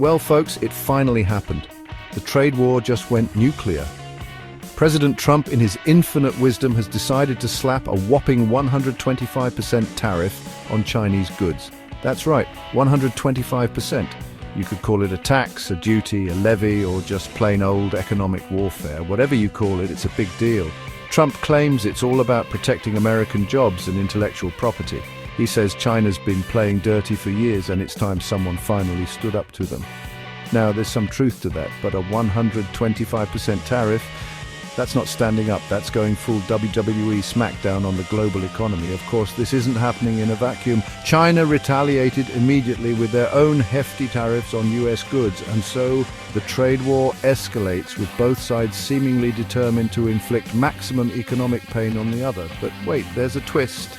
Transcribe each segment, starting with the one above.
Well, folks, it finally happened. The trade war just went nuclear. President Trump, in his infinite wisdom, has decided to slap a whopping 125% tariff on Chinese goods. That's right, 125%. You could call it a tax, a duty, a levy, or just plain old economic warfare. Whatever you call it, it's a big deal. Trump claims it's all about protecting American jobs and intellectual property. He says China's been playing dirty for years and it's time someone finally stood up to them. Now, there's some truth to that, but a 125% tariff, that's not standing up, that's going full WWE smackdown on the global economy. Of course, this isn't happening in a vacuum. China retaliated immediately with their own hefty tariffs on US goods, and so the trade war escalates, with both sides seemingly determined to inflict maximum economic pain on the other. But wait, there's a twist.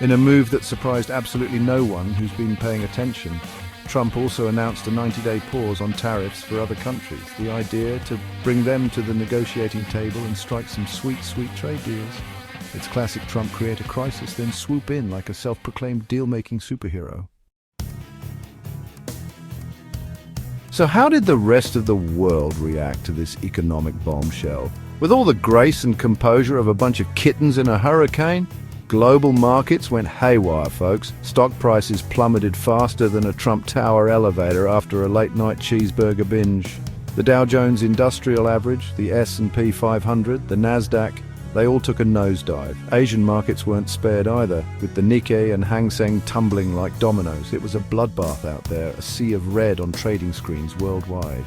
In a move that surprised absolutely no one who's been paying attention, Trump also announced a 90-day pause on tariffs for other countries. The idea to bring them to the negotiating table and strike some sweet, sweet trade deals. It's classic Trump: create a crisis, then swoop in like a self-proclaimed deal-making superhero. So how did the rest of the world react to this economic bombshell? With all the grace and composure of a bunch of kittens in a hurricane? Global markets went haywire, folks. Stock prices plummeted faster than a Trump Tower elevator after a late-night cheeseburger binge. The Dow Jones Industrial Average, the S&P 500, the Nasdaq, they all took a nosedive. Asian markets weren't spared either, with the Nikkei and Hang Seng tumbling like dominoes. It was a bloodbath out there, a sea of red on trading screens worldwide.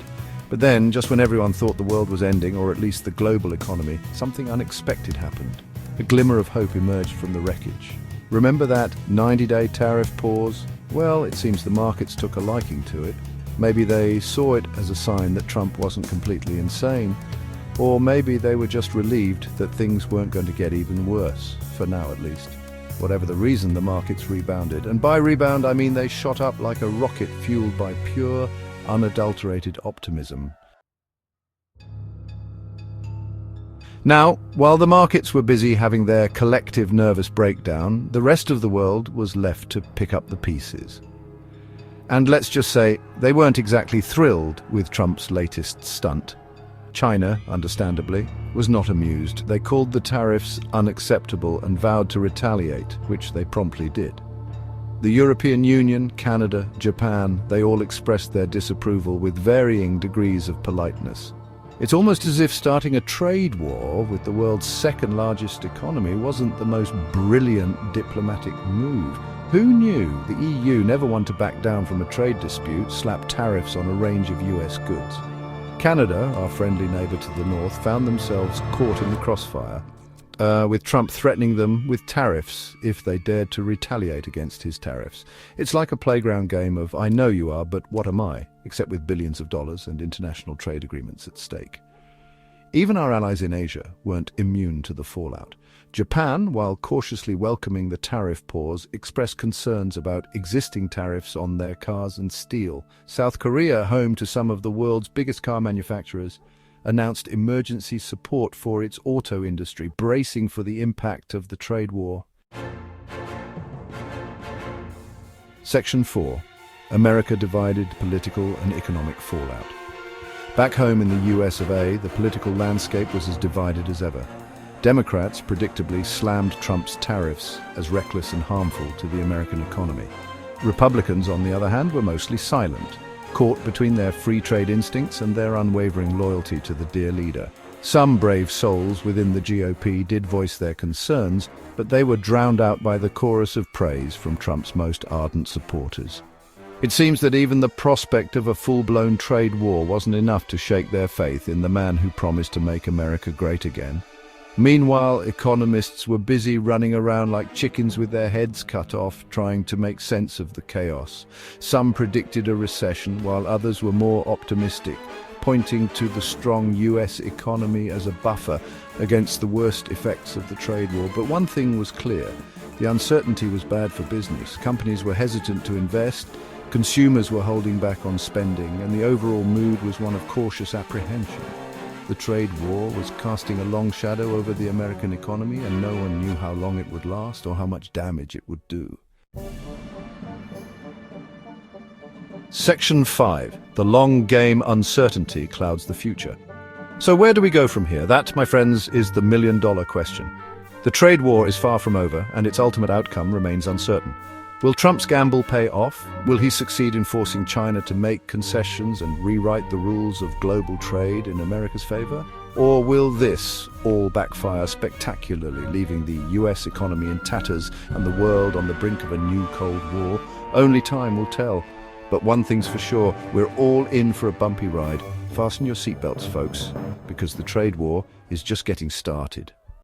But then, just when everyone thought the world was ending, or at least the global economy, something unexpected happened. A glimmer of hope emerged from the wreckage. Remember that 90-day tariff pause? Well, it seems the markets took a liking to it. Maybe they saw it as a sign that Trump wasn't completely insane. Or maybe they were just relieved that things weren't going to get even worse, for now at least. Whatever the reason, the markets rebounded. And by rebound, I mean they shot up like a rocket fueled by pure, unadulterated optimism. Now, while the markets were busy having their collective nervous breakdown, the rest of the world was left to pick up the pieces. And let's just say, they weren't exactly thrilled with Trump's latest stunt. China, understandably, was not amused. They called the tariffs unacceptable and vowed to retaliate, which they promptly did. The European Union, Canada, Japan, they all expressed their disapproval with varying degrees of politeness. It's almost as if starting a trade war with the world's second largest economy wasn't the most brilliant diplomatic move. Who knew the EU never wanted to back down from a trade dispute, slap tariffs on a range of US goods? Canada, our friendly neighbour to the north, found themselves caught in the crossfire, with Trump threatening them with tariffs if they dared to retaliate against his tariffs. It's like a playground game of I know you are, but what am I? Except with billions of dollars and international trade agreements at stake. Even our allies in Asia weren't immune to the fallout. Japan, while cautiously welcoming the tariff pause, expressed concerns about existing tariffs on their cars and steel. South Korea, home to some of the world's biggest car manufacturers, announced emergency support for its auto industry, bracing for the impact of the trade war. Section 4. America divided, political and economic fallout. Back home in the US of A, the political landscape was as divided as ever. Democrats predictably slammed Trump's tariffs as reckless and harmful to the American economy. Republicans, on the other hand, were mostly silent, caught between their free trade instincts and their unwavering loyalty to the dear leader. Some brave souls within the GOP did voice their concerns, but they were drowned out by the chorus of praise from Trump's most ardent supporters. It seems that even the prospect of a full-blown trade war wasn't enough to shake their faith in the man who promised to make America great again. Meanwhile, economists were busy running around like chickens with their heads cut off, trying to make sense of the chaos. Some predicted a recession, while others were more optimistic, pointing to the strong US economy as a buffer against the worst effects of the trade war. But one thing was clear: the uncertainty was bad for business. Companies were hesitant to invest, consumers were holding back on spending, and the overall mood was one of cautious apprehension. The trade war was casting a long shadow over the American economy, and no one knew how long it would last or how much damage it would do. Section 5. The long game uncertainty clouds the future. So where do we go from here? That, my friends, is the million-dollar question. The trade war is far from over, and its ultimate outcome remains uncertain. Will Trump's gamble pay off? Will he succeed in forcing China to make concessions and rewrite the rules of global trade in America's favor? Or will this all backfire spectacularly, leaving the US economy in tatters and the world on the brink of a new Cold War? Only time will tell. But one thing's for sure, we're all in for a bumpy ride. Fasten your seatbelts, folks, because the trade war is just getting started.